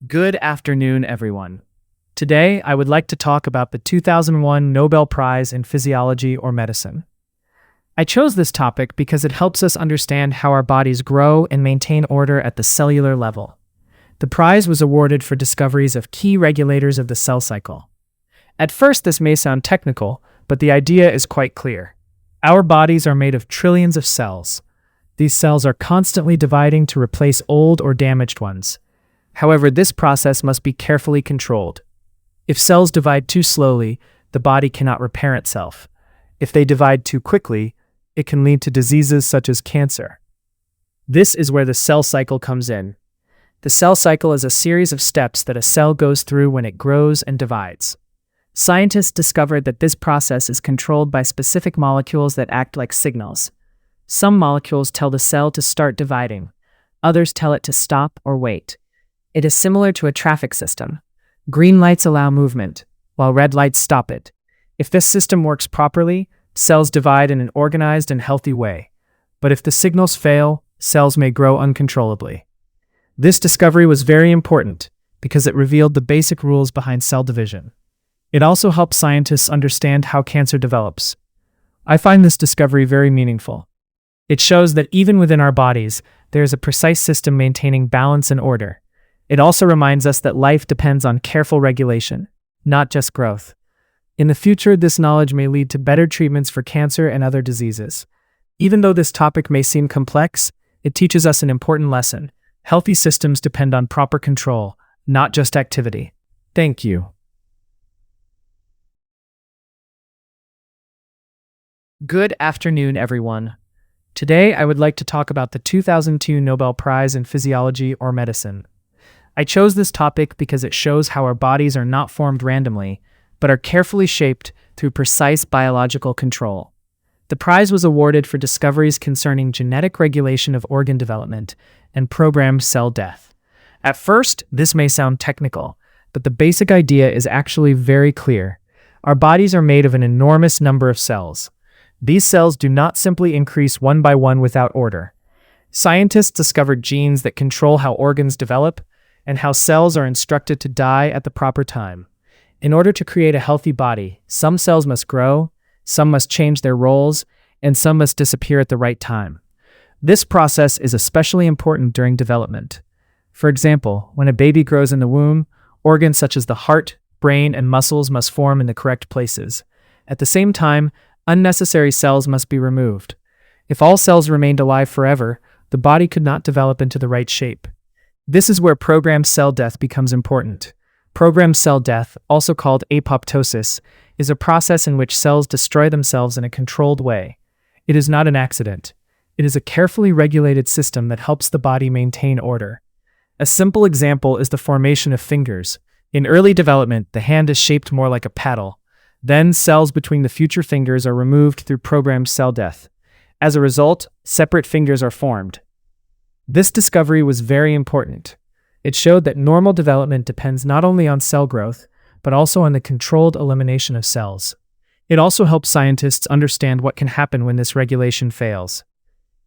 Good afternoon, everyone. Today, I would like to talk about the 2001 Nobel Prize in Physiology or Medicine. I chose this topic because it helps us understand how our bodies grow and maintain order at the cellular level. The prize was awarded for discoveries of key regulators of the cell cycle. At first, this may sound technical, but the idea is quite clear. Our bodies are made of trillions of cells. These cells are constantly dividing to replace old or damaged ones. However, this process must be carefully controlled. If cells divide too slowly, the body cannot repair itself. If they divide too quickly, it can lead to diseases such as cancer. This is where the cell cycle comes in. The cell cycle is a series of steps that a cell goes through when it grows and divides. Scientists discovered that this process is controlled by specific molecules that act like signals. Some molecules tell the cell to start dividing. Others tell it to stop or wait. It is similar to a traffic system. Green lights allow movement, while red lights stop it. If this system works properly, cells divide in an organized and healthy way. But if the signals fail, cells may grow uncontrollably. This discovery was very important because it revealed the basic rules behind cell division. It also helps scientists understand how cancer develops. I find this discovery very meaningful. It shows that even within our bodies, there is a precise system maintaining balance and order. It also reminds us that life depends on careful regulation, not just growth. In the future, this knowledge may lead to better treatments for cancer and other diseases. Even though this topic may seem complex, it teaches us an important lesson. Healthy systems depend on proper control, not just activity. Thank you. Good afternoon, everyone. Today, I would like to talk about the 2002 Nobel Prize in Physiology or Medicine. I chose this topic because it shows how our bodies are not formed randomly, but are carefully shaped through precise biological control. The prize was awarded for discoveries concerning genetic regulation of organ development and programmed cell death. At first, this may sound technical, but the basic idea is actually very clear. Our bodies are made of an enormous number of cells. These cells do not simply increase one by one without order. Scientists discovered genes that control how organs develop and how cells are instructed to die at the proper time. In order to create a healthy body, some cells must grow, some must change their roles, and some must disappear at the right time. This process is especially important during development. For example, when a baby grows in the womb, organs such as the heart, brain, and muscles must form in the correct places. At the same time, unnecessary cells must be removed. If all cells remained alive forever, the body could not develop into the right shape. This is where programmed cell death becomes important. Programmed cell death, also called apoptosis, is a process in which cells destroy themselves in a controlled way. It is not an accident. It is a carefully regulated system that helps the body maintain order. A simple example is the formation of fingers. In early development, the hand is shaped more like a paddle. Then, cells between the future fingers are removed through programmed cell death. As a result, separate fingers are formed. This discovery was very important. It showed that normal development depends not only on cell growth, but also on the controlled elimination of cells. It also helps scientists understand what can happen when this regulation fails.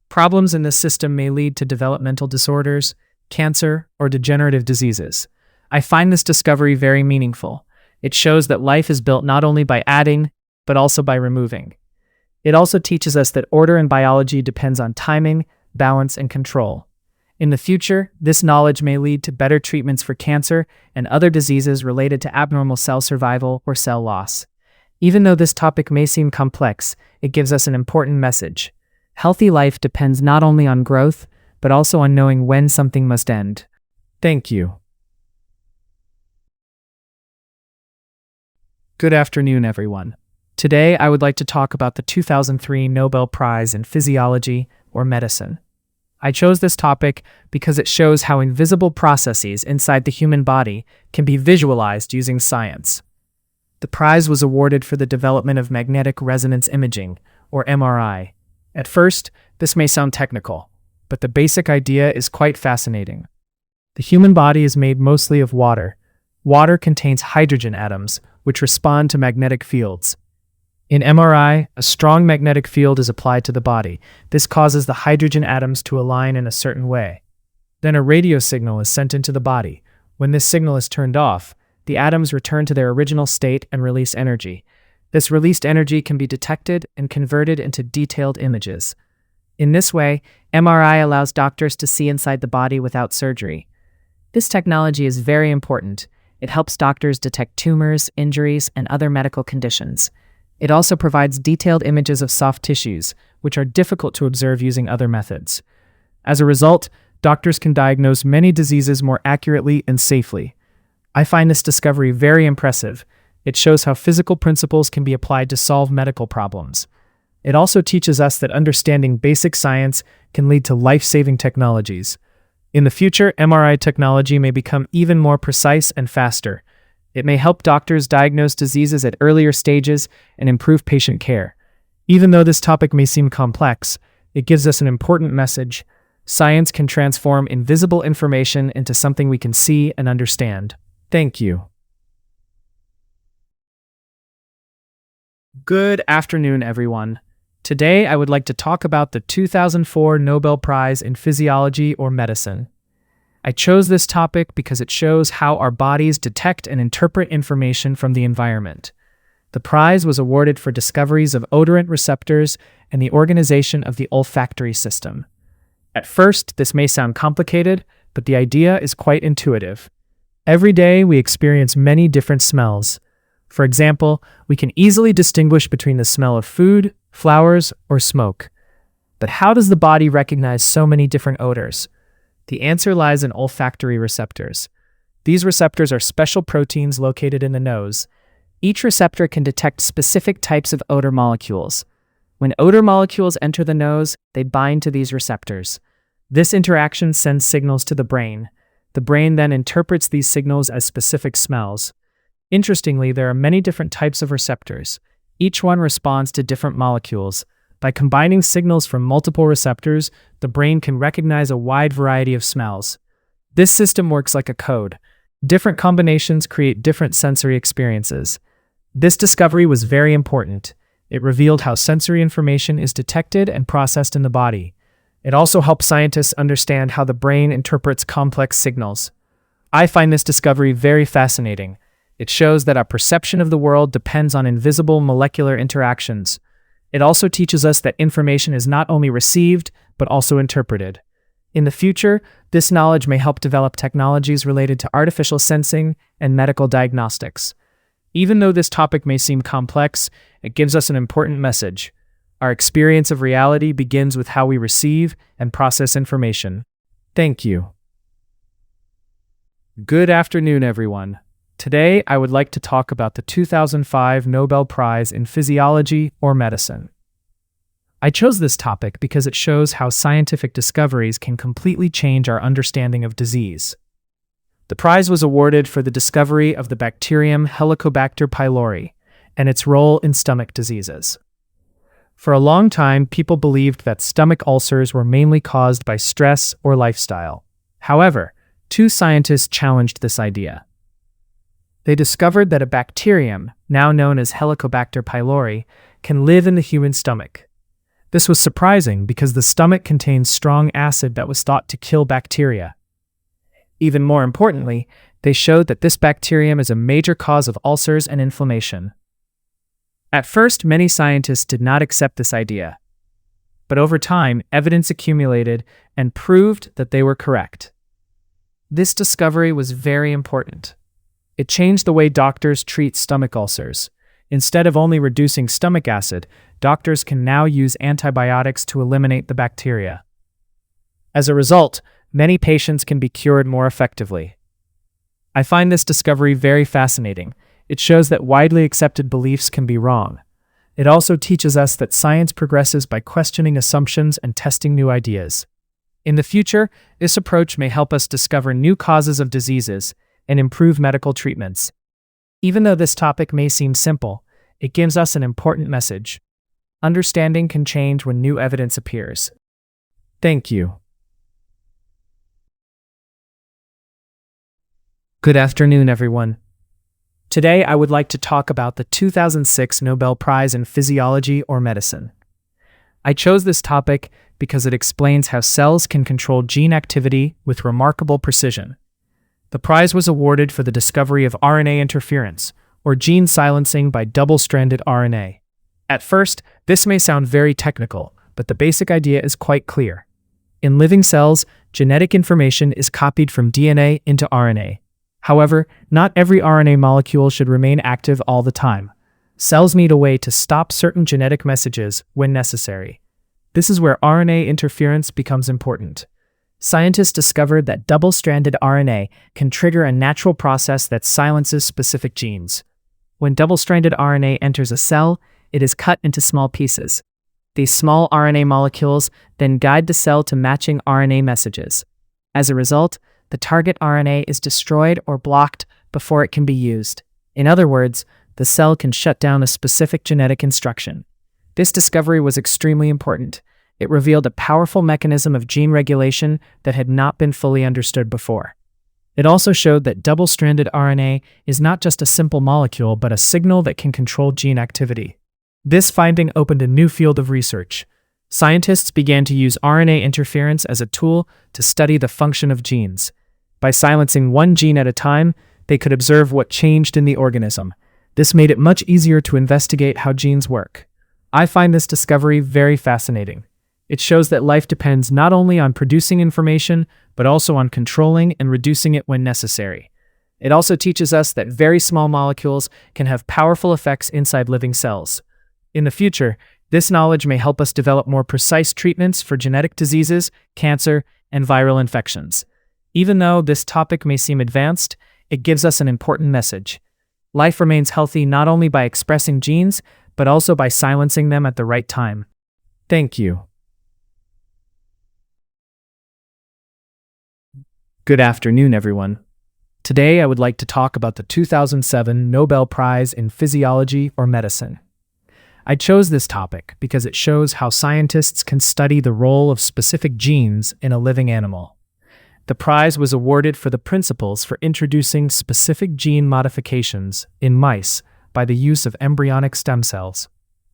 Problems in this system may lead to developmental disorders, cancer, or degenerative diseases. I find this discovery very meaningful. It shows that life is built not only by adding, but also by removing. It also teaches us that order in biology depends on timing, balance, and control. In the future, this knowledge may lead to better treatments for cancer and other diseases related to abnormal cell survival or cell loss. Even though this topic may seem complex, it gives us an important message. Healthy life depends not only on growth, but also on knowing when something must end. Thank you. Good afternoon, everyone. Today, I would like to talk about the 2003 Nobel Prize in Physiology or Medicine. I chose this topic because it shows how invisible processes inside the human body can be visualized using science. The prize was awarded for the development of magnetic resonance imaging, or MRI. At first, this may sound technical, but the basic idea is quite fascinating. The human body is made mostly of water. Water contains hydrogen atoms, which respond to magnetic fields. In MRI, a strong magnetic field is applied to the body. This causes the hydrogen atoms to align in a certain way. Then a radio signal is sent into the body, When this signal is turned off, the atoms return to their original state and release energy. This released energy can be detected and converted into detailed images. In this way, MRI allows doctors to see inside the body without surgery. This technology is very important. It helps doctors detect tumors, injuries, and other medical conditions. It also provides detailed images of soft tissues, which are difficult to observe using other methods. As a result, doctors can diagnose many diseases more accurately and safely. I find this discovery very impressive. It shows how physical principles can be applied to solve medical problems. It also teaches us that understanding basic science can lead to life-saving technologies. In the future, MRI technology may become even more precise and faster. It may help doctors diagnose diseases at earlier stages and improve patient care. Even though this topic may seem complex, it gives us an important message. Science can transform invisible information into something we can see and understand. Thank you. Good afternoon, everyone. Today, I would like to talk about the 2004 Nobel Prize in Physiology or Medicine. I chose this topic because it shows how our bodies detect and interpret information from the environment. The prize was awarded for discoveries of odorant receptors and the organization of the olfactory system. At first, this may sound complicated, but the idea is quite intuitive. Every day, we experience many different smells. For example, we can easily distinguish between the smell of food, flowers, or smoke. But how does the body recognize so many different odors? The answer lies in olfactory receptors. These receptors are special proteins located in the nose. Each receptor can detect specific types of odor molecules. When odor molecules enter the nose, they bind to these receptors. This interaction sends signals to the brain. The brain then interprets these signals as specific smells. Interestingly, there are many different types of receptors. Each one responds to different molecules. By combining signals from multiple receptors, the brain can recognize a wide variety of smells. This system works like a code. Different combinations create different sensory experiences. This discovery was very important. It revealed how sensory information is detected and processed in the body. It also helps scientists understand how the brain interprets complex signals. I find this discovery very fascinating. It shows that our perception of the world depends on invisible molecular interactions. It also teaches us that information is not only received, but also interpreted. In the future, this knowledge may help develop technologies related to artificial sensing and medical diagnostics. Even though this topic may seem complex, it gives us an important message. Our experience of reality begins with how we receive and process information. Thank you. Good afternoon, everyone. Today, I would like to talk about the 2005 Nobel Prize in Physiology or Medicine. I chose this topic because it shows how scientific discoveries can completely change our understanding of disease. The prize was awarded for the discovery of the bacterium Helicobacter pylori and its role in stomach diseases. For a long time, people believed that stomach ulcers were mainly caused by stress or lifestyle. However, two scientists challenged this idea. They discovered that a bacterium, now known as Helicobacter pylori, can live in the human stomach. This was surprising because the stomach contains strong acid that was thought to kill bacteria. Even more importantly, they showed that this bacterium is a major cause of ulcers and inflammation. At first, many scientists did not accept this idea. But over time, evidence accumulated and proved that they were correct. This discovery was very important. It changed the way doctors treat stomach ulcers. Instead of only reducing stomach acid, doctors can now use antibiotics to eliminate the bacteria. As a result, many patients can be cured more effectively. I find this discovery very fascinating. It shows that widely accepted beliefs can be wrong. It also teaches us that science progresses by questioning assumptions and testing new ideas. In the future, this approach may help us discover new causes of diseases and improve medical treatments. Even though this topic may seem simple, it gives us an important message. Understanding can change when new evidence appears. Thank you. Good afternoon, everyone. Today, I would like to talk about the 2006 Nobel Prize in Physiology or Medicine. I chose this topic because it explains how cells can control gene activity with remarkable precision. The prize was awarded for the discovery of RNA interference, or gene silencing by double-stranded RNA. At first, this may sound very technical, but the basic idea is quite clear. In living cells, genetic information is copied from DNA into RNA. However, not every RNA molecule should remain active all the time. Cells need a way to stop certain genetic messages when necessary. This is where RNA interference becomes important. Scientists discovered that double-stranded RNA can trigger a natural process that silences specific genes. When double-stranded RNA enters a cell, it is cut into small pieces. These small RNA molecules then guide the cell to matching RNA messages. As a result, the target RNA is destroyed or blocked before it can be used. In other words, the cell can shut down a specific genetic instruction. This discovery was extremely important. It revealed a powerful mechanism of gene regulation that had not been fully understood before. It also showed that double-stranded RNA is not just a simple molecule, but a signal that can control gene activity. This finding opened a new field of research. Scientists began to use RNA interference as a tool to study the function of genes. By silencing one gene at a time, they could observe what changed in the organism. This made it much easier to investigate how genes work. I find this discovery very fascinating. It shows that life depends not only on producing information, but also on controlling and reducing it when necessary. It also teaches us that very small molecules can have powerful effects inside living cells. In the future, this knowledge may help us develop more precise treatments for genetic diseases, cancer, and viral infections. Even though this topic may seem advanced, it gives us an important message. Life remains healthy not only by expressing genes, but also by silencing them at the right time. Thank you. Good afternoon, everyone. Today, I would like to talk about the 2007 Nobel Prize in Physiology or Medicine. I chose this topic because it shows how scientists can study the role of specific genes in a living animal. The prize was awarded for the principles for introducing specific gene modifications in mice by the use of embryonic stem cells.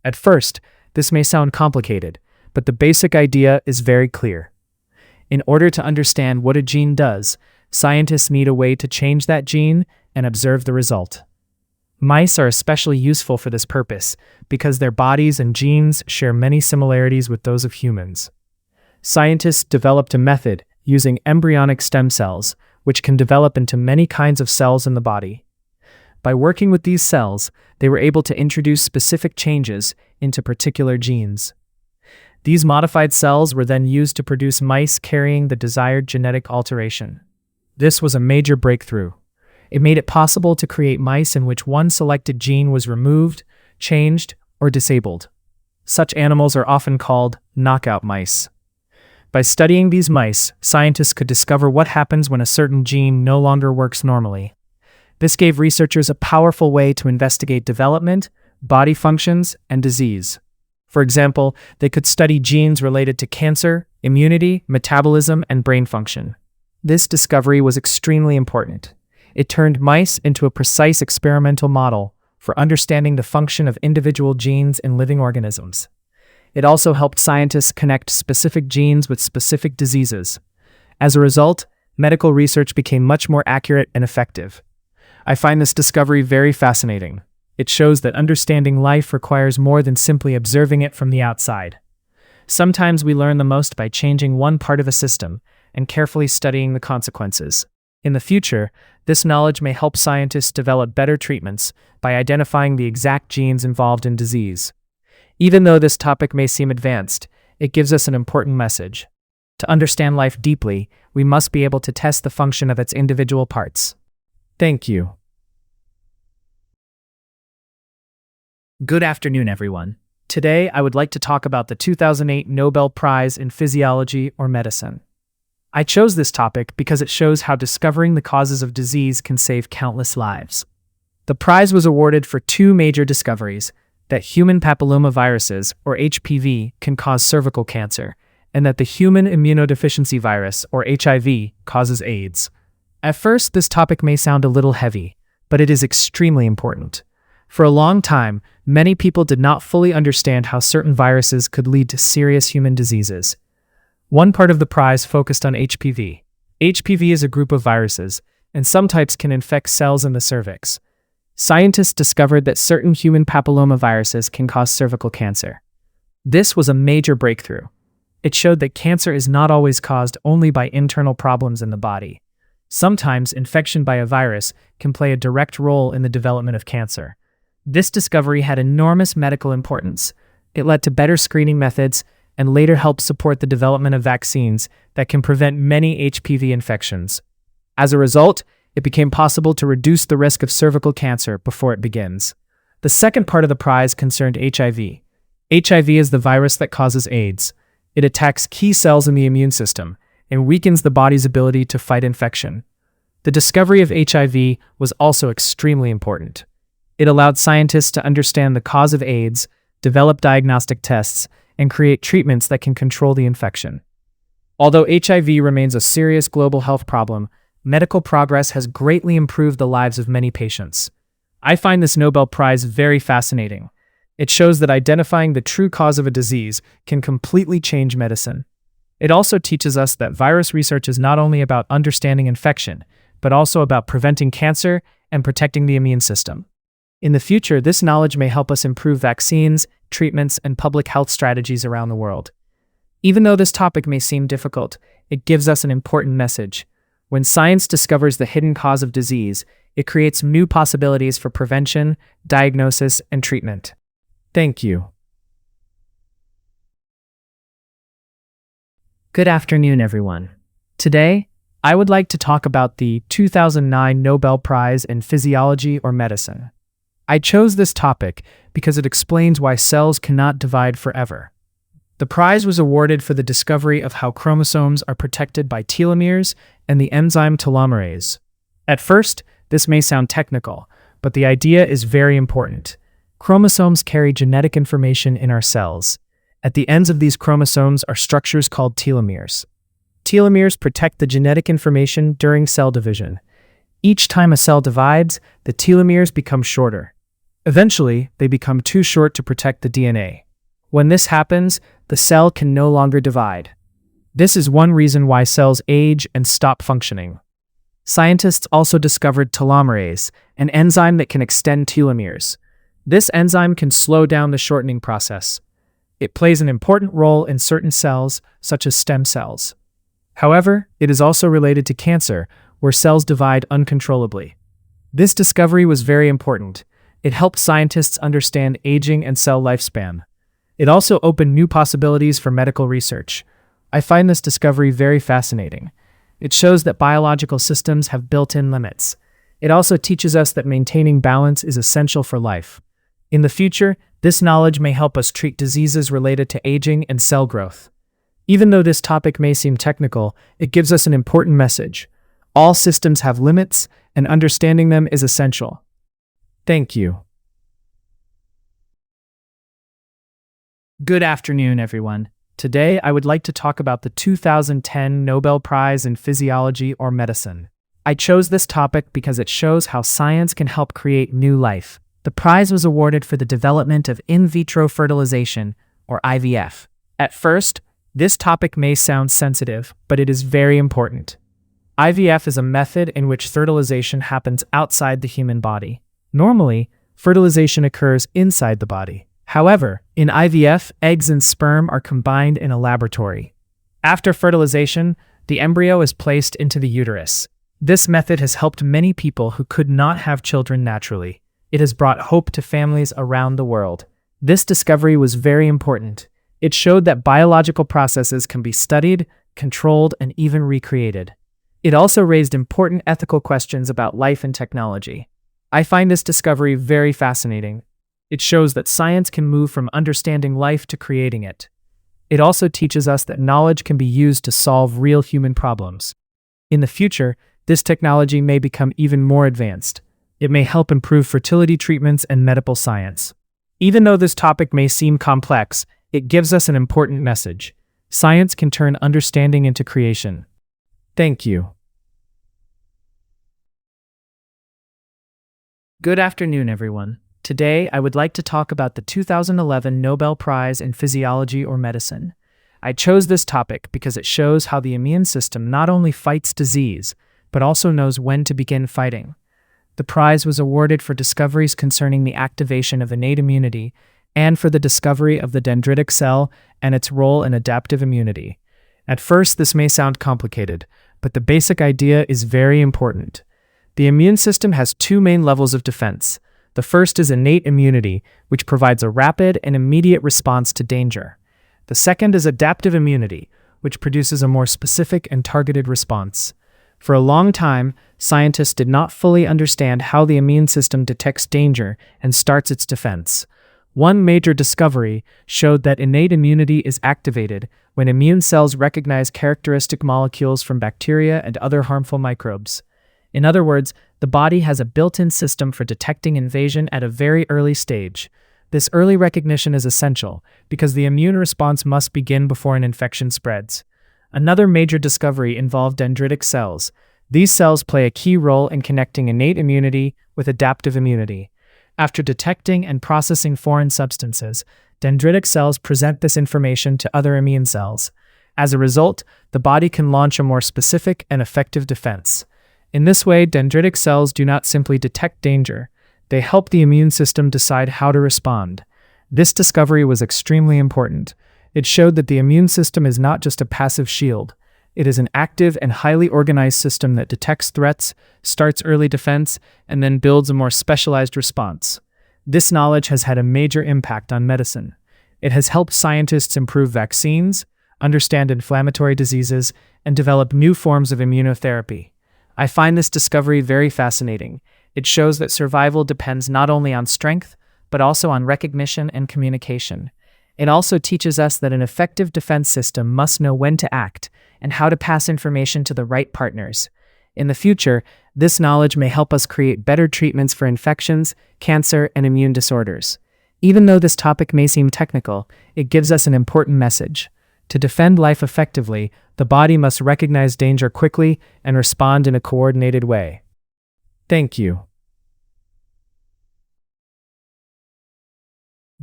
At first, this may sound complicated, but the basic idea is very clear. In order to understand what a gene does, scientists need a way to change that gene and observe the result. Mice are especially useful for this purpose because their bodies and genes share many similarities with those of humans. Scientists developed a method using embryonic stem cells, which can develop into many kinds of cells in the body. By working with these cells, they were able to introduce specific changes into particular genes. These modified cells were then used to produce mice carrying the desired genetic alteration. This was a major breakthrough. It made it possible to create mice in which one selected gene was removed, changed, or disabled. Such animals are often called knockout mice. By studying these mice, scientists could discover what happens when a certain gene no longer works normally. This gave researchers a powerful way to investigate development, body functions, and disease. For example, they could study genes related to cancer, immunity, metabolism, and brain function. This discovery was extremely important. It turned mice into a precise experimental model for understanding the function of individual genes in living organisms. It also helped scientists connect specific genes with specific diseases. As a result, medical research became much more accurate and effective. I find this discovery very fascinating. It shows that understanding life requires more than simply observing it from the outside. Sometimes we learn the most by changing one part of a system and carefully studying the consequences. In the future, this knowledge may help scientists develop better treatments by identifying the exact genes involved in disease. Even though this topic may seem advanced, it gives us an important message. To understand life deeply, we must be able to test the function of its individual parts. Thank you. Good afternoon, everyone. Today, I would like to talk about the 2008 Nobel Prize in Physiology or Medicine. I chose this topic because it shows how discovering the causes of disease can save countless lives. The prize was awarded for two major discoveries: that human papillomaviruses, or HPV, can cause cervical cancer, and that the human immunodeficiency virus, or HIV, causes AIDS. At first, this topic may sound a little heavy, but it is extremely important. For a long time, many people did not fully understand how certain viruses could lead to serious human diseases. One part of the prize focused on HPV. HPV is a group of viruses, and some types can infect cells in the cervix. Scientists discovered that certain human papillomaviruses can cause cervical cancer. This was a major breakthrough. It showed that cancer is not always caused only by internal problems in the body. Sometimes infection by a virus can play a direct role in the development of cancer. This discovery had enormous medical importance. It led to better screening methods and later helped support the development of vaccines that can prevent many HPV infections. As a result, it became possible to reduce the risk of cervical cancer before it begins. The second part of the prize concerned HIV. HIV is the virus that causes AIDS. It attacks key cells in the immune system and weakens the body's ability to fight infection. The discovery of HIV was also extremely important. It allowed scientists to understand the cause of AIDS, develop diagnostic tests, and create treatments that can control the infection. Although HIV remains a serious global health problem, medical progress has greatly improved the lives of many patients. I find this Nobel Prize very fascinating. It shows that identifying the true cause of a disease can completely change medicine. It also teaches us that virus research is not only about understanding infection, but also about preventing cancer and protecting the immune system. In the future, this knowledge may help us improve vaccines, treatments, and public health strategies around the world. Even though this topic may seem difficult, it gives us an important message. When science discovers the hidden cause of disease, it creates new possibilities for prevention, diagnosis, and treatment. Thank you. Good afternoon, everyone. Today, I would like to talk about the 2009 Nobel Prize in Physiology or Medicine. I chose this topic because it explains why cells cannot divide forever. The prize was awarded for the discovery of how chromosomes are protected by telomeres and the enzyme telomerase. At first, this may sound technical, but the idea is very important. Chromosomes carry genetic information in our cells. At the ends of these chromosomes are structures called telomeres. Telomeres protect the genetic information during cell division. Each time a cell divides, the telomeres become shorter. Eventually, they become too short to protect the DNA. When this happens, the cell can no longer divide. This is one reason why cells age and stop functioning. Scientists also discovered telomerase, an enzyme that can extend telomeres. This enzyme can slow down the shortening process. It plays an important role in certain cells, such as stem cells. However, it is also related to cancer, where cells divide uncontrollably. This discovery was very important. It helped scientists understand aging and cell lifespan. It also opened new possibilities for medical research. I find this discovery very fascinating. It shows that biological systems have built-in limits. It also teaches us that maintaining balance is essential for life. In the future, this knowledge may help us treat diseases related to aging and cell growth. Even though this topic may seem technical, it gives us an important message. All systems have limits, and understanding them is essential. Thank you. Good afternoon, everyone. Today, I would like to talk about the 2010 Nobel Prize in Physiology or Medicine. I chose this topic because it shows how science can help create new life. The prize was awarded for the development of in vitro fertilization, or IVF. At first, this topic may sound sensitive, but it is very important. IVF is a method in which fertilization happens outside the human body. Normally, fertilization occurs inside the body. However, in IVF, eggs and sperm are combined in a laboratory. After fertilization, the embryo is placed into the uterus. This method has helped many people who could not have children naturally. It has brought hope to families around the world. This discovery was very important. It showed that biological processes can be studied, controlled, and even recreated. It also raised important ethical questions about life and technology. I find this discovery very fascinating. It shows that science can move from understanding life to creating it. It also teaches us that knowledge can be used to solve real human problems. In the future, this technology may become even more advanced. It may help improve fertility treatments and medical science. Even though this topic may seem complex, it gives us an important message. Science can turn understanding into creation. Thank you. Good afternoon, everyone. Today, I would like to talk about the 2011 Nobel Prize in Physiology or Medicine. I chose this topic because it shows how the immune system not only fights disease, but also knows when to begin fighting. The prize was awarded for discoveries concerning the activation of innate immunity and for the discovery of the dendritic cell and its role in adaptive immunity. At first, this may sound complicated, but the basic idea is very important. The immune system has two main levels of defense. The first is innate immunity, which provides a rapid and immediate response to danger. The second is adaptive immunity, which produces a more specific and targeted response. For a long time, scientists did not fully understand how the immune system detects danger and starts its defense. One major discovery showed that innate immunity is activated when immune cells recognize characteristic molecules from bacteria and other harmful microbes. In other words, the body has a built-in system for detecting invasion at a very early stage. This early recognition is essential because the immune response must begin before an infection spreads. Another major discovery involved dendritic cells. These cells play a key role in connecting innate immunity with adaptive immunity. After detecting and processing foreign substances, dendritic cells present this information to other immune cells. As a result, the body can launch a more specific and effective defense. In this way, dendritic cells do not simply detect danger. They help the immune system decide how to respond. This discovery was extremely important. It showed that the immune system is not just a passive shield. It is an active and highly organized system that detects threats, starts early defense, and then builds a more specialized response. This knowledge has had a major impact on medicine. It has helped scientists improve vaccines, understand inflammatory diseases, and develop new forms of immunotherapy. I find this discovery very fascinating. It shows that survival depends not only on strength, but also on recognition and communication. It also teaches us that an effective defense system must know when to act and how to pass information to the right partners. In the future, this knowledge may help us create better treatments for infections, cancer, and immune disorders. Even though this topic may seem technical, it gives us an important message. To defend life effectively, the body must recognize danger quickly and respond in a coordinated way. Thank you.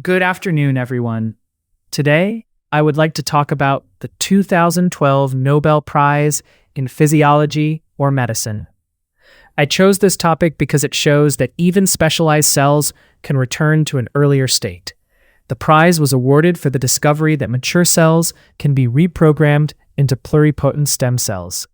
Good afternoon, everyone. Today, I would like to talk about the 2012 Nobel Prize in Physiology or Medicine. I chose this topic because it shows that even specialized cells can return to an earlier state. The prize was awarded for the discovery that mature cells can be reprogrammed into pluripotent stem cells.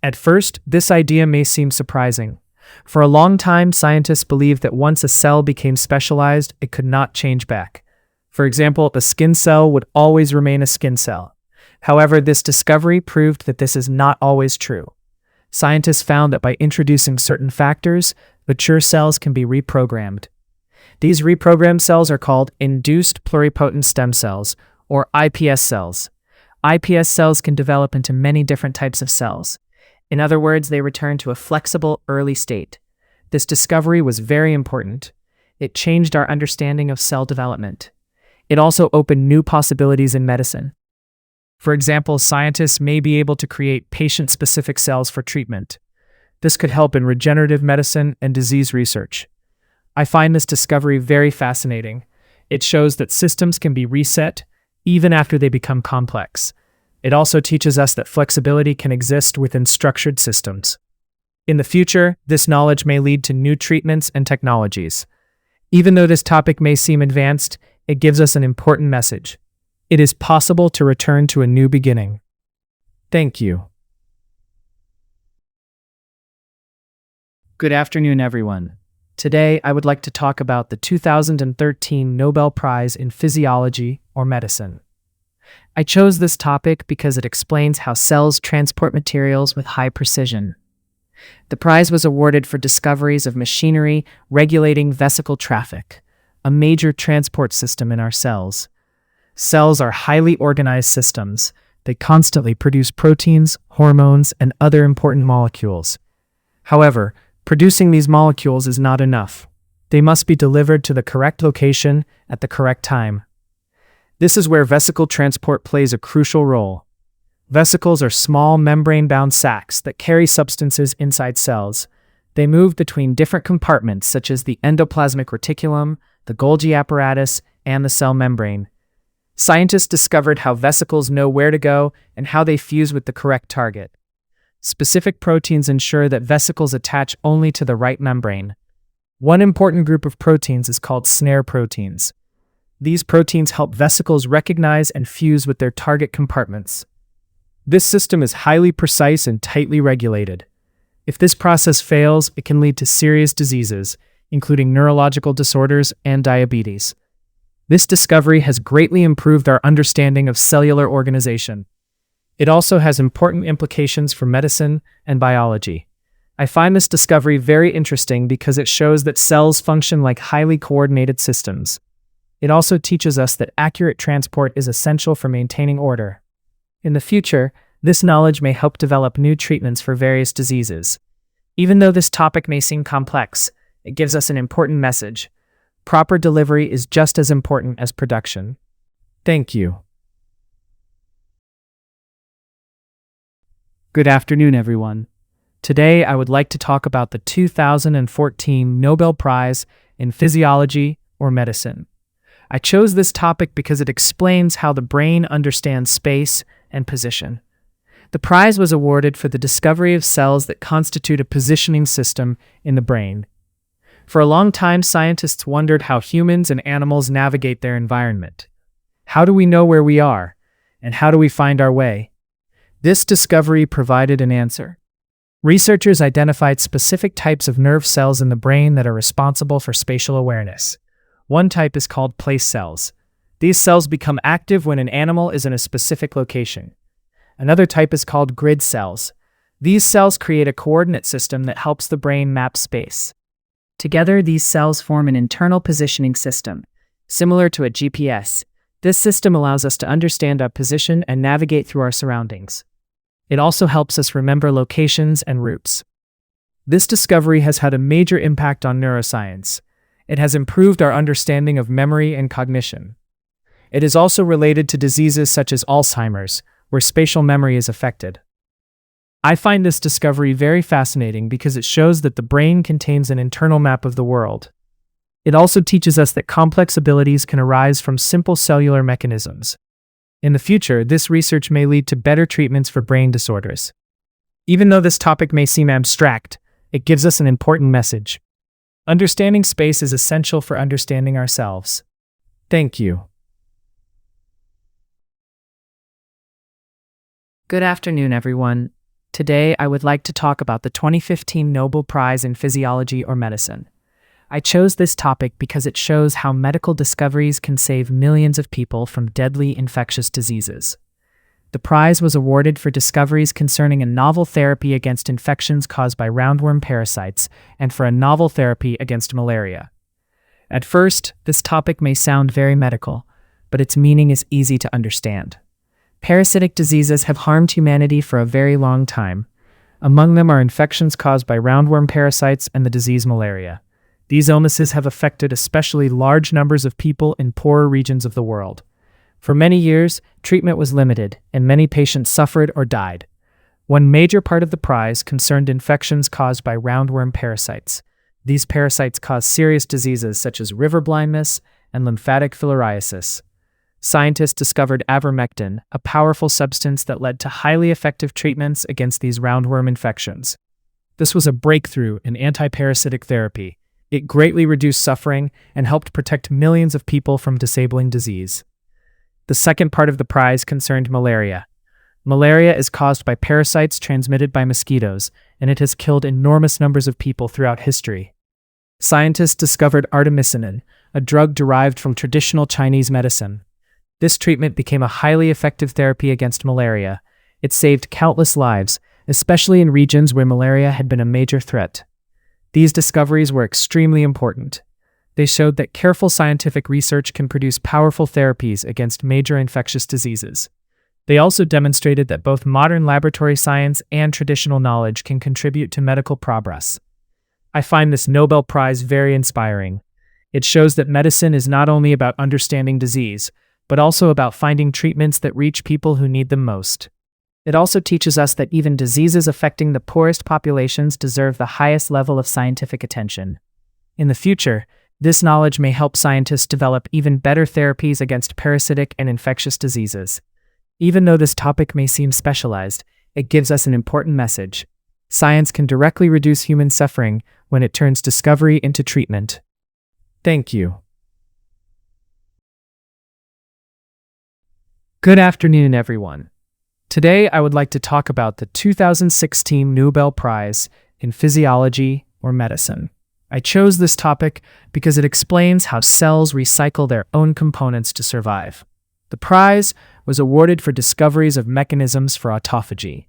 At first, this idea may seem surprising. For a long time, scientists believed that once a cell became specialized, it could not change back. For example, a skin cell would always remain a skin cell. However, this discovery proved that this is not always true. Scientists found that by introducing certain factors, mature cells can be reprogrammed. These reprogrammed cells are called induced pluripotent stem cells, or iPS cells. iPS cells can develop into many different types of cells. In other words, they return to a flexible, early state. This discovery was very important. It changed our understanding of cell development. It also opened new possibilities in medicine. For example, scientists may be able to create patient-specific cells for treatment. This could help in regenerative medicine and disease research. I find this discovery very fascinating. It shows that systems can be reset even after they become complex. It also teaches us that flexibility can exist within structured systems. In the future, this knowledge may lead to new treatments and technologies. Even though this topic may seem advanced, it gives us an important message. It is possible to return to a new beginning. Thank you. Good afternoon, everyone. Today, I would like to talk about the 2013 Nobel Prize in Physiology or Medicine. I chose this topic because it explains how cells transport materials with high precision. The prize was awarded for discoveries of machinery regulating vesicle traffic, a major transport system in our cells. Cells are highly organized systems. They constantly produce proteins, hormones, and other important molecules. However, producing these molecules is not enough. They must be delivered to the correct location at the correct time. This is where vesicle transport plays a crucial role. Vesicles are small membrane-bound sacs that carry substances inside cells. They move between different compartments such as the endoplasmic reticulum, the Golgi apparatus, and the cell membrane. Scientists discovered how vesicles know where to go and how they fuse with the correct target. Specific proteins ensure that vesicles attach only to the right membrane. One important group of proteins is called snare proteins. These proteins help vesicles recognize and fuse with their target compartments. This system is highly precise and tightly regulated. If this process fails, it can lead to serious diseases, including neurological disorders and diabetes. This discovery has greatly improved our understanding of cellular organization. It also has important implications for medicine and biology. I find this discovery very interesting because it shows that cells function like highly coordinated systems. It also teaches us that accurate transport is essential for maintaining order. In the future, this knowledge may help develop new treatments for various diseases. Even though this topic may seem complex, it gives us an important message. Proper delivery is just as important as production. Thank you. Good afternoon, everyone. Today, I would like to talk about the 2014 Nobel Prize in Physiology or Medicine. I chose this topic because it explains how the brain understands space and position. The prize was awarded for the discovery of cells that constitute a positioning system in the brain. For a long time, scientists wondered how humans and animals navigate their environment. How do we know where we are? And how do we find our way? This discovery provided an answer. Researchers identified specific types of nerve cells in the brain that are responsible for spatial awareness. One type is called place cells. These cells become active when an animal is in a specific location. Another type is called grid cells. These cells create a coordinate system that helps the brain map space. Together, these cells form an internal positioning system, similar to a GPS. This system allows us to understand our position and navigate through our surroundings. It also helps us remember locations and routes. This discovery has had a major impact on neuroscience. It has improved our understanding of memory and cognition. It is also related to diseases such as Alzheimer's, where spatial memory is affected. I find this discovery very fascinating because it shows that the brain contains an internal map of the world. It also teaches us that complex abilities can arise from simple cellular mechanisms. In the future, this research may lead to better treatments for brain disorders. Even though this topic may seem abstract, it gives us an important message. Understanding space is essential for understanding ourselves. Thank you. Good afternoon, everyone. Today, I would like to talk about the 2015 Nobel Prize in Physiology or Medicine. I chose this topic because it shows how medical discoveries can save millions of people from deadly infectious diseases. The prize was awarded for discoveries concerning a novel therapy against infections caused by roundworm parasites and for a novel therapy against malaria. At first, this topic may sound very medical, but its meaning is easy to understand. Parasitic diseases have harmed humanity for a very long time. Among them are infections caused by roundworm parasites and the disease malaria. These illnesses have affected especially large numbers of people in poorer regions of the world. For many years, treatment was limited, and many patients suffered or died. One major part of the prize concerned infections caused by roundworm parasites. These parasites cause serious diseases such as river blindness and lymphatic filariasis. Scientists discovered ivermectin, a powerful substance that led to highly effective treatments against these roundworm infections. This was a breakthrough in anti-parasitic therapy. It greatly reduced suffering and helped protect millions of people from disabling disease. The second part of the prize concerned malaria. Malaria is caused by parasites transmitted by mosquitoes, and it has killed enormous numbers of people throughout history. Scientists discovered artemisinin, a drug derived from traditional Chinese medicine. This treatment became a highly effective therapy against malaria. It saved countless lives, especially in regions where malaria had been a major threat. These discoveries were extremely important. They showed that careful scientific research can produce powerful therapies against major infectious diseases. They also demonstrated that both modern laboratory science and traditional knowledge can contribute to medical progress. I find this Nobel Prize very inspiring. It shows that medicine is not only about understanding disease, but also about finding treatments that reach people who need them most. It also teaches us that even diseases affecting the poorest populations deserve the highest level of scientific attention. In the future, this knowledge may help scientists develop even better therapies against parasitic and infectious diseases. Even though this topic may seem specialized, it gives us an important message. Science can directly reduce human suffering when it turns discovery into treatment. Thank you. Good afternoon, everyone. Today, I would like to talk about the 2016 Nobel Prize in Physiology or Medicine. I chose this topic because it explains how cells recycle their own components to survive. The prize was awarded for discoveries of mechanisms for autophagy.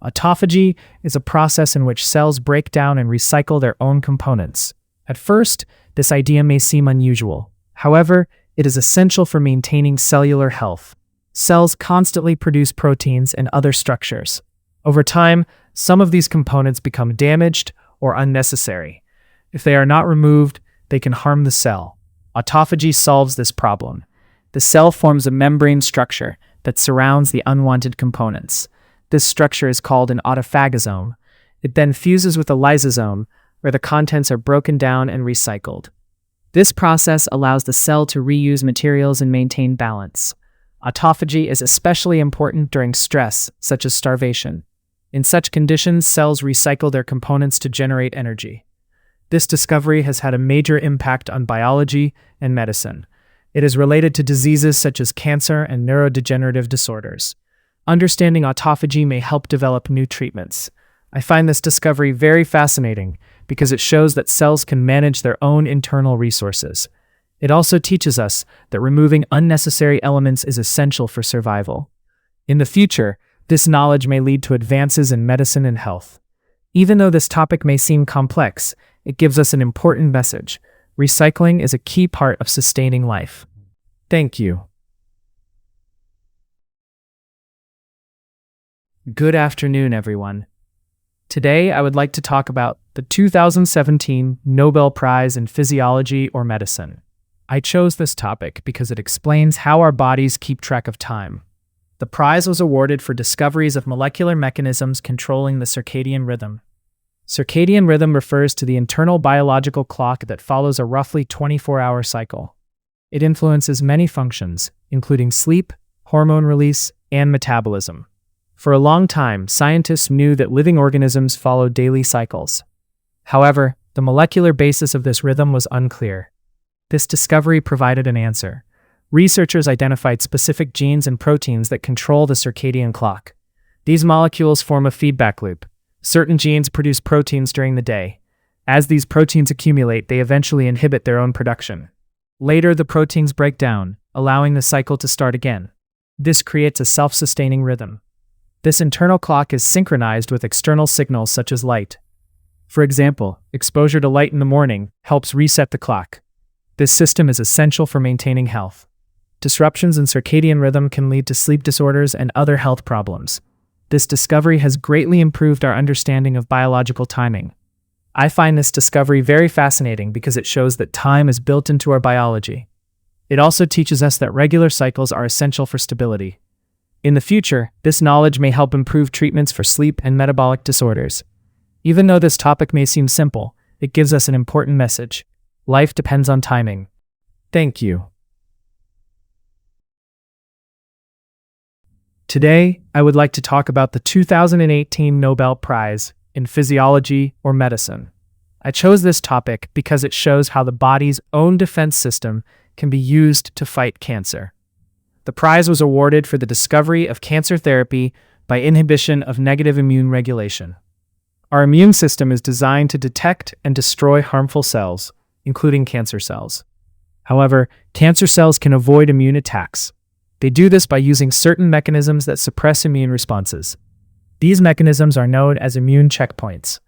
Autophagy is a process in which cells break down and recycle their own components. At first, this idea may seem unusual. However, it is essential for maintaining cellular health. Cells constantly produce proteins and other structures. Over time, some of these components become damaged or unnecessary. If they are not removed, they can harm the cell. Autophagy solves this problem. The cell forms a membrane structure that surrounds the unwanted components. This structure is called an autophagosome. It then fuses with a lysosome, where the contents are broken down and recycled. This process allows the cell to reuse materials and maintain balance. Autophagy is especially important during stress, such as starvation. In such conditions, cells recycle their components to generate energy. This discovery has had a major impact on biology and medicine. It is related to diseases such as cancer and neurodegenerative disorders. Understanding autophagy may help develop new treatments. I find this discovery very fascinating because it shows that cells can manage their own internal resources. It also teaches us that removing unnecessary elements is essential for survival. In the future, this knowledge may lead to advances in medicine and health. Even though this topic may seem complex, it gives us an important message. Recycling is a key part of sustaining life. Thank you. Good afternoon, everyone. Today, I would like to talk about the 2017 Nobel Prize in Physiology or Medicine. I chose this topic because it explains how our bodies keep track of time. The prize was awarded for discoveries of molecular mechanisms controlling the circadian rhythm. Circadian rhythm refers to the internal biological clock that follows a roughly 24-hour cycle. It influences many functions, including sleep, hormone release, and metabolism. For a long time, scientists knew that living organisms followed daily cycles. However, the molecular basis of this rhythm was unclear. This discovery provided an answer. Researchers identified specific genes and proteins that control the circadian clock. These molecules form a feedback loop. Certain genes produce proteins during the day. As these proteins accumulate, they eventually inhibit their own production. Later, the proteins break down, allowing the cycle to start again. This creates a self-sustaining rhythm. This internal clock is synchronized with external signals such as light. For example, exposure to light in the morning helps reset the clock. This system is essential for maintaining health. Disruptions in circadian rhythm can lead to sleep disorders and other health problems. This discovery has greatly improved our understanding of biological timing. I find this discovery very fascinating because it shows that time is built into our biology. It also teaches us that regular cycles are essential for stability. In the future, this knowledge may help improve treatments for sleep and metabolic disorders. Even though this topic may seem simple, it gives us an important message. Life depends on timing. Thank you. Today, I would like to talk about the 2018 Nobel Prize in Physiology or Medicine. I chose this topic because it shows how the body's own defense system can be used to fight cancer. The prize was awarded for the discovery of cancer therapy by inhibition of negative immune regulation. Our immune system is designed to detect and destroy harmful cells, including cancer cells. However, cancer cells can avoid immune attacks. They do this by using certain mechanisms that suppress immune responses. These mechanisms are known as immune checkpoints.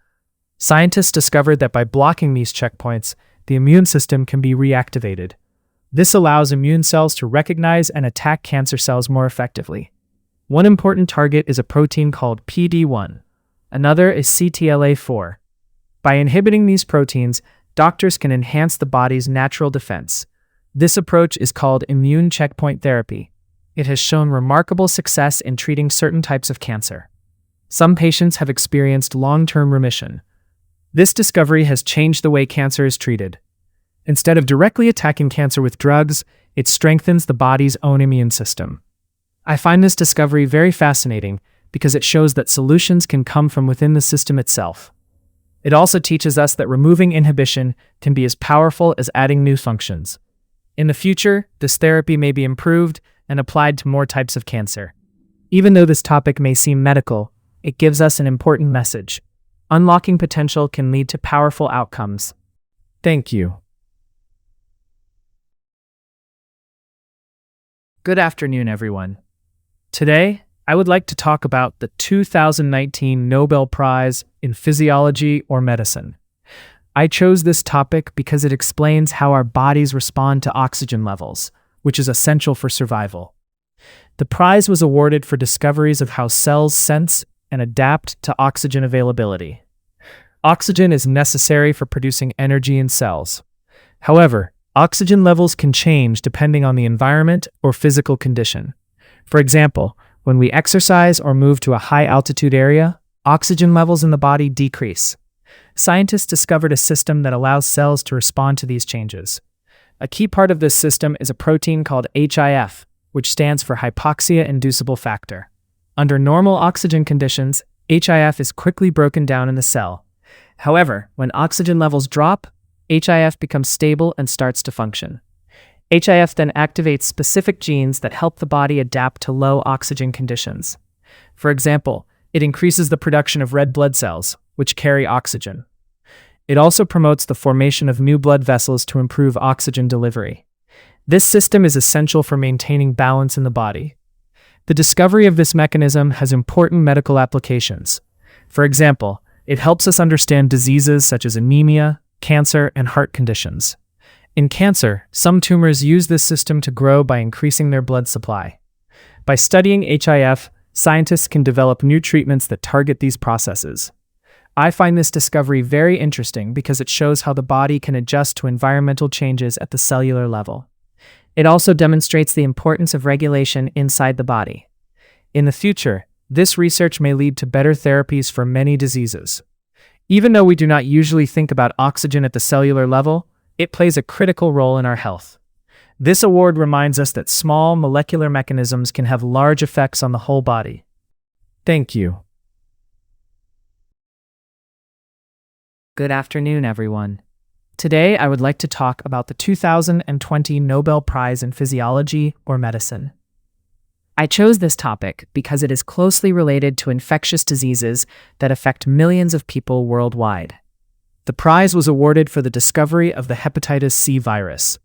Scientists discovered that by blocking these checkpoints, the immune system can be reactivated. This allows immune cells to recognize and attack cancer cells more effectively. One important target is a protein called PD-1. Another is CTLA-4. By inhibiting these proteins, doctors can enhance the body's natural defense. This approach is called immune checkpoint therapy. It has shown remarkable success in treating certain types of cancer. Some patients have experienced long-term remission. This discovery has changed the way cancer is treated. Instead of directly attacking cancer with drugs, it strengthens the body's own immune system. I find this discovery very fascinating because it shows that solutions can come from within the system itself. It also teaches us that removing inhibition can be as powerful as adding new functions. In the future, this therapy may be improved and applied to more types of cancer. Even though this topic may seem medical, it gives us an important message. Unlocking potential can lead to powerful outcomes. Thank you. Good afternoon, everyone. Today, I would like to talk about the 2019 Nobel Prize in Physiology or Medicine. I chose this topic because it explains how our bodies respond to oxygen levels, which is essential for survival. The prize was awarded for discoveries of how cells sense and adapt to oxygen availability. Oxygen is necessary for producing energy in cells. However, oxygen levels can change depending on the environment or physical condition. For example, when we exercise or move to a high-altitude area, oxygen levels in the body decrease. Scientists discovered a system that allows cells to respond to these changes. A key part of this system is a protein called HIF, which stands for hypoxia-inducible factor. Under normal oxygen conditions, HIF is quickly broken down in the cell. However, when oxygen levels drop, HIF becomes stable and starts to function. HIF then activates specific genes that help the body adapt to low oxygen conditions. For example, it increases the production of red blood cells, which carry oxygen. It also promotes the formation of new blood vessels to improve oxygen delivery. This system is essential for maintaining balance in the body. The discovery of this mechanism has important medical applications. For example, it helps us understand diseases such as anemia, cancer, and heart conditions. In cancer, some tumors use this system to grow by increasing their blood supply. By studying HIF, scientists can develop new treatments that target these processes. I find this discovery very interesting because it shows how the body can adjust to environmental changes at the cellular level. It also demonstrates the importance of regulation inside the body. In the future, this research may lead to better therapies for many diseases. Even though we do not usually think about oxygen at the cellular level, it plays a critical role in our health. This award reminds us that small molecular mechanisms can have large effects on the whole body. Thank you. Good afternoon, everyone. Today, I would like to talk about the 2020 Nobel Prize in Physiology or Medicine. I chose this topic because it is closely related to infectious diseases that affect millions of people worldwide. The prize was awarded for the discovery of the hepatitis C virus.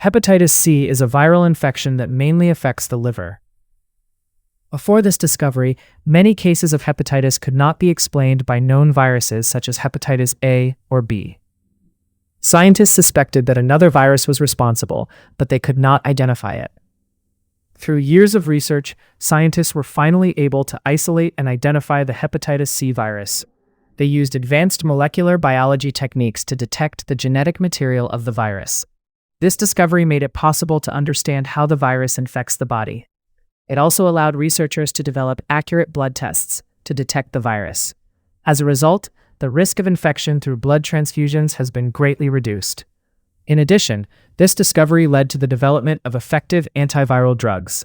Hepatitis C is a viral infection that mainly affects the liver. Before this discovery, many cases of hepatitis could not be explained by known viruses such as hepatitis A or B. Scientists suspected that another virus was responsible, but they could not identify it. Through years of research, scientists were finally able to isolate and identify the hepatitis C virus. They used advanced molecular biology techniques to detect the genetic material of the virus. This discovery made it possible to understand how the virus infects the body. It also allowed researchers to develop accurate blood tests to detect the virus. As a result, the risk of infection through blood transfusions has been greatly reduced. In addition, this discovery led to the development of effective antiviral drugs.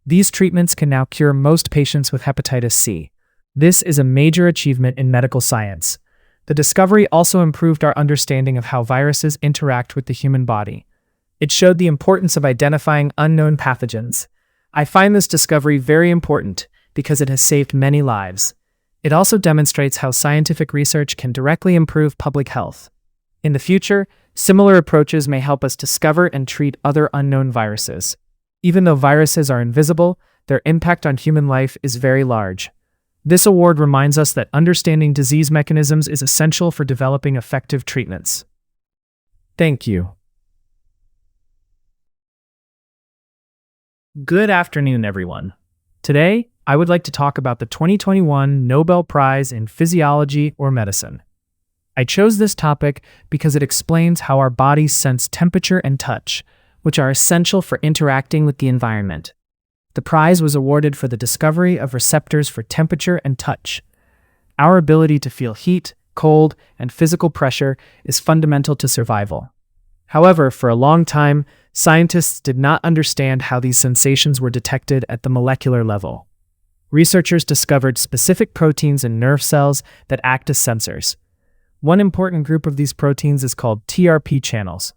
These treatments can now cure most patients with hepatitis C. This is a major achievement in medical science. The discovery also improved our understanding of how viruses interact with the human body. It showed the importance of identifying unknown pathogens. I find this discovery very important because it has saved many lives. It also demonstrates how scientific research can directly improve public health. In the future, similar approaches may help us discover and treat other unknown viruses. Even though viruses are invisible, their impact on human life is very large. This award reminds us that understanding disease mechanisms is essential for developing effective treatments. Thank you. Good afternoon, everyone. Today, I would like to talk about the 2021 Nobel Prize in Physiology or Medicine. I chose this topic because it explains how our bodies sense temperature and touch, which are essential for interacting with the environment. The prize was awarded for the discovery of receptors for temperature and touch. Our ability to feel heat, cold, and physical pressure is fundamental to survival. However, for a long time, scientists did not understand how these sensations were detected at the molecular level. researchers discovered specific proteins in nerve cells that act as sensors. One important group of these proteins is called TRP channels.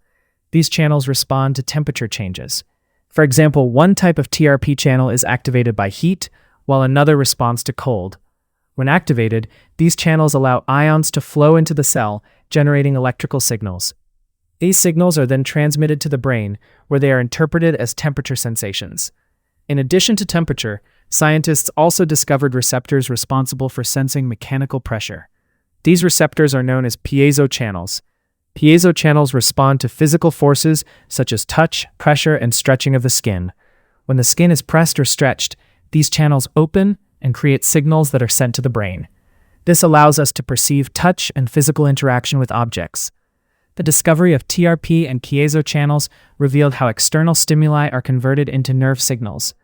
These channels respond to temperature changes. For example, one type of TRP channel is activated by heat, while another responds to cold. When activated, these channels allow ions to flow into the cell, generating electrical signals. These signals are then transmitted to the brain, where they are interpreted as temperature sensations. In addition to temperature, scientists also discovered receptors responsible for sensing mechanical pressure. These receptors are known as piezo channels. Piezo channels respond to physical forces such as touch, pressure, and stretching of the skin. When the skin is pressed or stretched, these channels open and create signals that are sent to the brain. This allows us to perceive touch and physical interaction with objects. The discovery of TRP and piezo channels revealed how external stimuli are converted into nerve signals.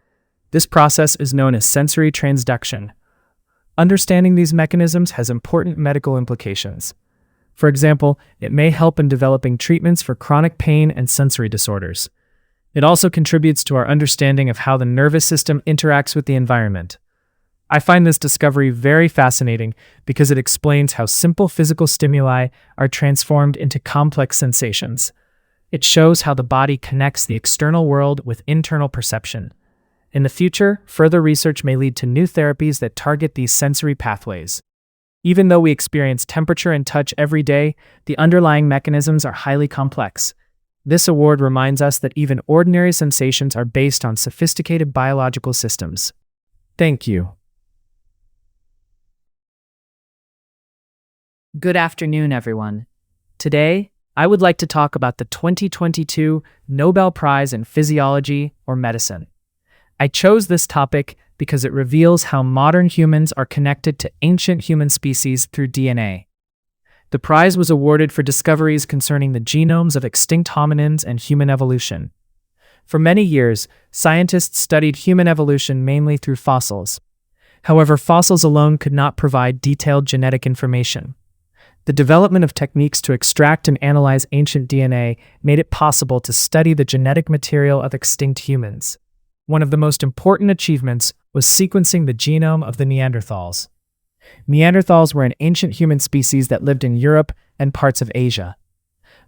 This process is known as sensory transduction. Understanding these mechanisms has important medical implications. For example, it may help in developing treatments for chronic pain and sensory disorders. It also contributes to our understanding of how the nervous system interacts with the environment. I find this discovery very fascinating because it explains how simple physical stimuli are transformed into complex sensations. It shows how the body connects the external world with internal perception. In the future, further research may lead to new therapies that target these sensory pathways. Even though we experience temperature and touch every day, the underlying mechanisms are highly complex. This award reminds us that even ordinary sensations are based on sophisticated biological systems. Thank you. Good afternoon, everyone. Today, I would like to talk about the 2022 Nobel Prize in Physiology or Medicine. I chose this topic because it reveals how modern humans are connected to ancient human species through DNA. The prize was awarded for discoveries concerning the genomes of extinct hominins and human evolution. For many years, scientists studied human evolution mainly through fossils. However, fossils alone could not provide detailed genetic information. The development of techniques to extract and analyze ancient DNA made it possible to study the genetic material of extinct humans. One of the most important achievements was sequencing the genome of the Neanderthals. Neanderthals were an ancient human species that lived in Europe and parts of Asia.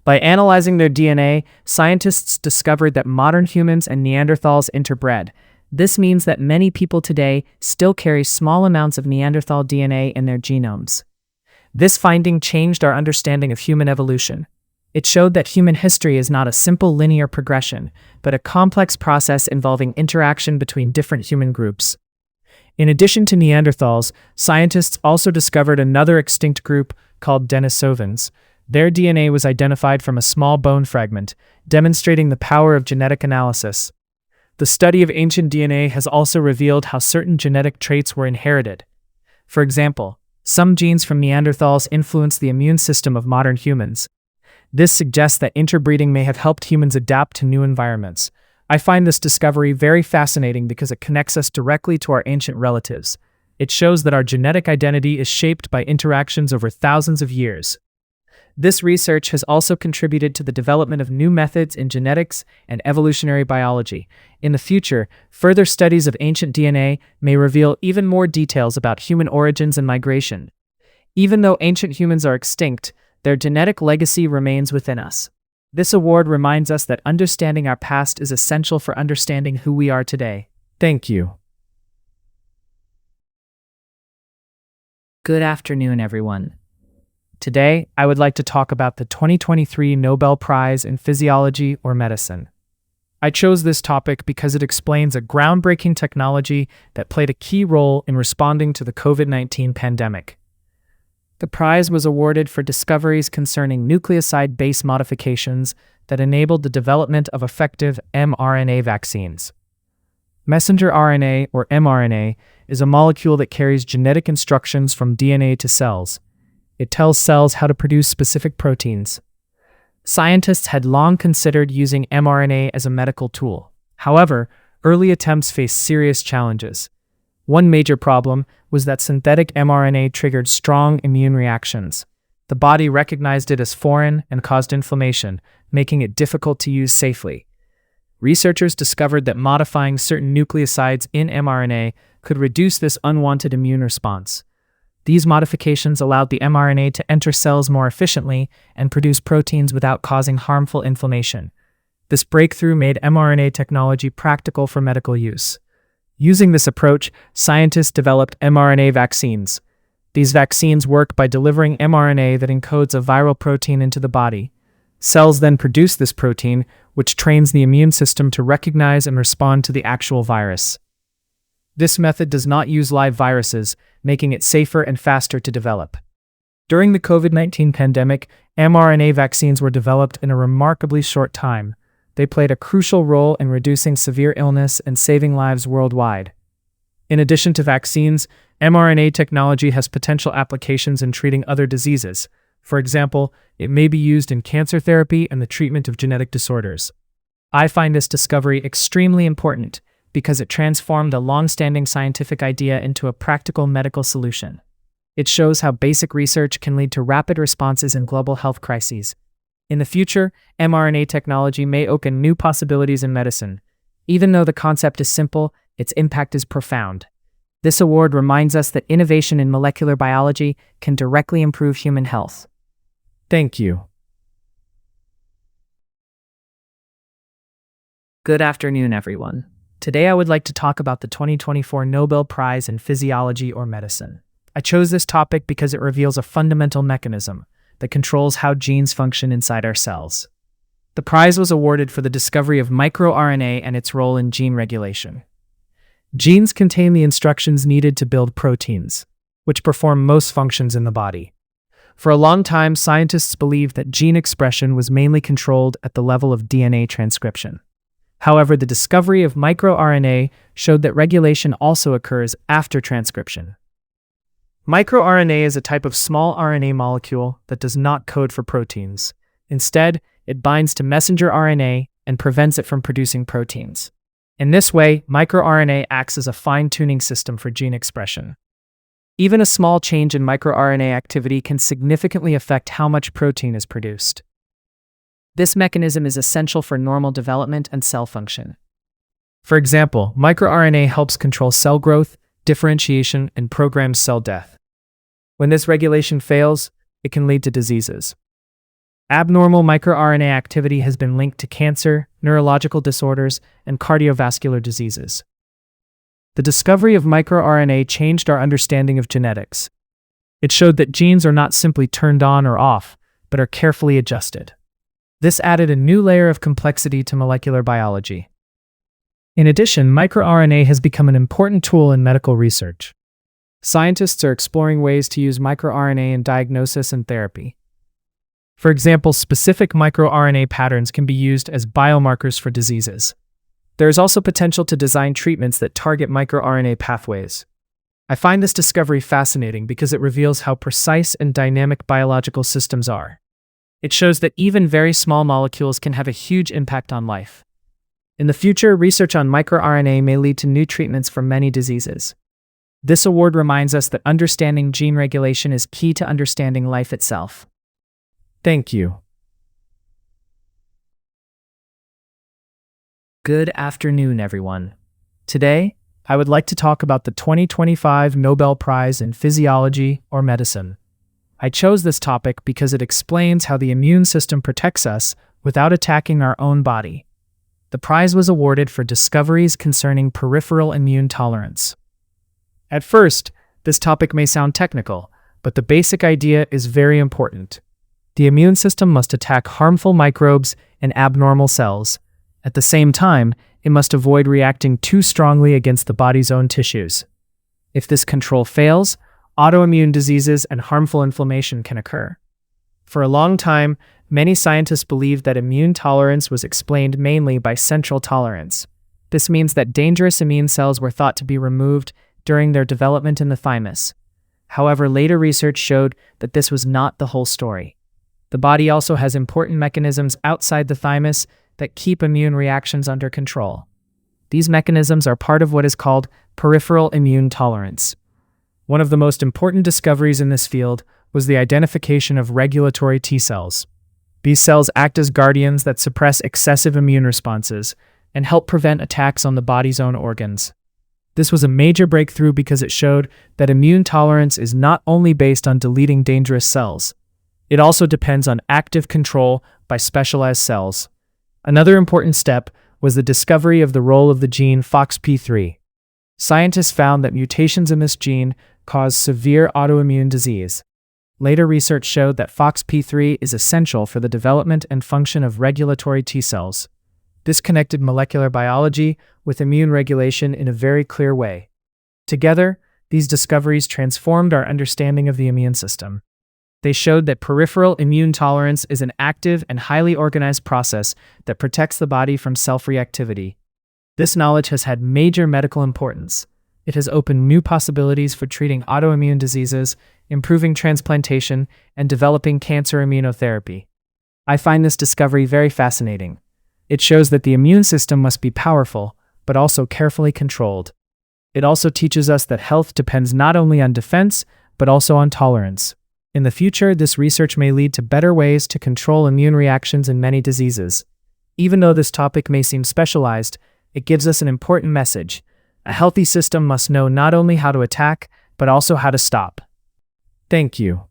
By analyzing their DNA, scientists discovered that modern humans and Neanderthals interbred. This means that many people today still carry small amounts of Neanderthal DNA in their genomes. This finding changed our understanding of human evolution. It showed that human history is not a simple linear progression, but a complex process involving interaction between different human groups. In addition to Neanderthals, scientists also discovered another extinct group called Denisovans. Their DNA was identified from a small bone fragment, demonstrating the power of genetic analysis. The study of ancient DNA has also revealed how certain genetic traits were inherited. For example, some genes from Neanderthals influence the immune system of modern humans. This suggests that interbreeding may have helped humans adapt to new environments. I find this discovery very fascinating because it connects us directly to our ancient relatives. It shows that our genetic identity is shaped by interactions over thousands of years. This research has also contributed to the development of new methods in genetics and evolutionary biology. In the future, further studies of ancient DNA may reveal even more details about human origins and migration. Even though ancient humans are extinct, their genetic legacy remains within us. This award reminds us that understanding our past is essential for understanding who we are today. Thank you. Good afternoon, everyone. Today, I would like to talk about the 2023 Nobel Prize in Physiology or Medicine. I chose this topic because it explains a groundbreaking technology that played a key role in responding to the COVID-19 pandemic. The prize was awarded for discoveries concerning nucleoside base modifications that enabled the development of effective mRNA vaccines. Messenger RNA, or mRNA, is a molecule that carries genetic instructions from DNA to cells. It tells cells how to produce specific proteins. Scientists had long considered using mRNA as a medical tool. However, early attempts faced serious challenges. One major problem was that synthetic mRNA triggered strong immune reactions. The body recognized it as foreign and caused inflammation, making it difficult to use safely. Researchers discovered that modifying certain nucleosides in mRNA could reduce this unwanted immune response. These modifications allowed the mRNA to enter cells more efficiently and produce proteins without causing harmful inflammation. This breakthrough made mRNA technology practical for medical use. Using this approach, scientists developed mRNA vaccines. These vaccines work by delivering mRNA that encodes a viral protein into the body. Cells then produce this protein, which trains the immune system to recognize and respond to the actual virus. This method does not use live viruses, making it safer and faster to develop. During the COVID-19 pandemic, mRNA vaccines were developed in a remarkably short time. They played a crucial role in reducing severe illness and saving lives worldwide. In addition to vaccines, mRNA technology has potential applications in treating other diseases. For example, it may be used in cancer therapy and the treatment of genetic disorders. I find this discovery extremely important because it transformed a long-standing scientific idea into a practical medical solution. It shows how basic research can lead to rapid responses in global health crises. In the future, mRNA technology may open new possibilities in medicine. Even though the concept is simple, its impact is profound. This award reminds us that innovation in molecular biology can directly improve human health. Thank you. Good afternoon, everyone. Today I would like to talk about the 2024 Nobel Prize in Physiology or Medicine. I chose this topic because it reveals a fundamental mechanism that controls how genes function inside our cells. The prize was awarded for the discovery of microRNA and its role in gene regulation. Genes contain the instructions needed to build proteins, which perform most functions in the body. For a long time, scientists believed that gene expression was mainly controlled at the level of DNA transcription. However, the discovery of microRNA showed that regulation also occurs after transcription. MicroRNA is a type of small RNA molecule that does not code for proteins. Instead, it binds to messenger RNA and prevents it from producing proteins. In this way, microRNA acts as a fine-tuning system for gene expression. Even a small change in microRNA activity can significantly affect how much protein is produced. This mechanism is essential for normal development and cell function. For example, microRNA helps control cell growth, differentiation, and programs cell death. When this regulation fails, it can lead to diseases. Abnormal microRNA activity has been linked to cancer, neurological disorders, and cardiovascular diseases. The discovery of microRNA changed our understanding of genetics. It showed that genes are not simply turned on or off, but are carefully adjusted. This added a new layer of complexity to molecular biology. In addition, microRNA has become an important tool in medical research. Scientists are exploring ways to use microRNA in diagnosis and therapy. For example, specific microRNA patterns can be used as biomarkers for diseases. There is also potential to design treatments that target microRNA pathways. I find this discovery fascinating because it reveals how precise and dynamic biological systems are. It shows that even very small molecules can have a huge impact on life. In the future, research on microRNA may lead to new treatments for many diseases. This award reminds us that understanding gene regulation is key to understanding life itself. Thank you. Good afternoon, everyone. Today, I would like to talk about the 2025 Nobel Prize in Physiology or Medicine. I chose this topic because it explains how the immune system protects us without attacking our own body. The prize was awarded for discoveries concerning peripheral immune tolerance. At first, this topic may sound technical, but the basic idea is very important. The immune system must attack harmful microbes and abnormal cells. At the same time, it must avoid reacting too strongly against the body's own tissues. If this control fails, autoimmune diseases and harmful inflammation can occur. For a long time, many scientists believed that immune tolerance was explained mainly by central tolerance. This means that dangerous immune cells were thought to be removed during their development in the thymus. However, later research showed that this was not the whole story. The body also has important mechanisms outside the thymus that keep immune reactions under control. These mechanisms are part of what is called peripheral immune tolerance. One of the most important discoveries in this field was the identification of regulatory T cells. These cells act as guardians that suppress excessive immune responses. and help prevent attacks on the body's own organs. This was a major breakthrough because it showed that immune tolerance is not only based on deleting dangerous cells, it also depends on active control by specialized cells. Another important step was the discovery of the role of the gene FOXP3. Scientists found that mutations in this gene cause severe autoimmune disease. Later research showed that FOXP3 is essential for the development and function of regulatory T cells. This connected molecular biology with immune regulation in a very clear way. Together, these discoveries transformed our understanding of the immune system. They showed that peripheral immune tolerance is an active and highly organized process that protects the body from self-reactivity. This knowledge has had major medical importance. It has opened new possibilities for treating autoimmune diseases, improving transplantation, and developing cancer immunotherapy. I find this discovery very fascinating. It shows that the immune system must be powerful, but also carefully controlled. It also teaches us that health depends not only on defense, but also on tolerance. In the future, this research may lead to better ways to control immune reactions in many diseases. Even though this topic may seem specialized, it gives us an important message. A healthy system must know not only how to attack, but also how to stop. Thank you.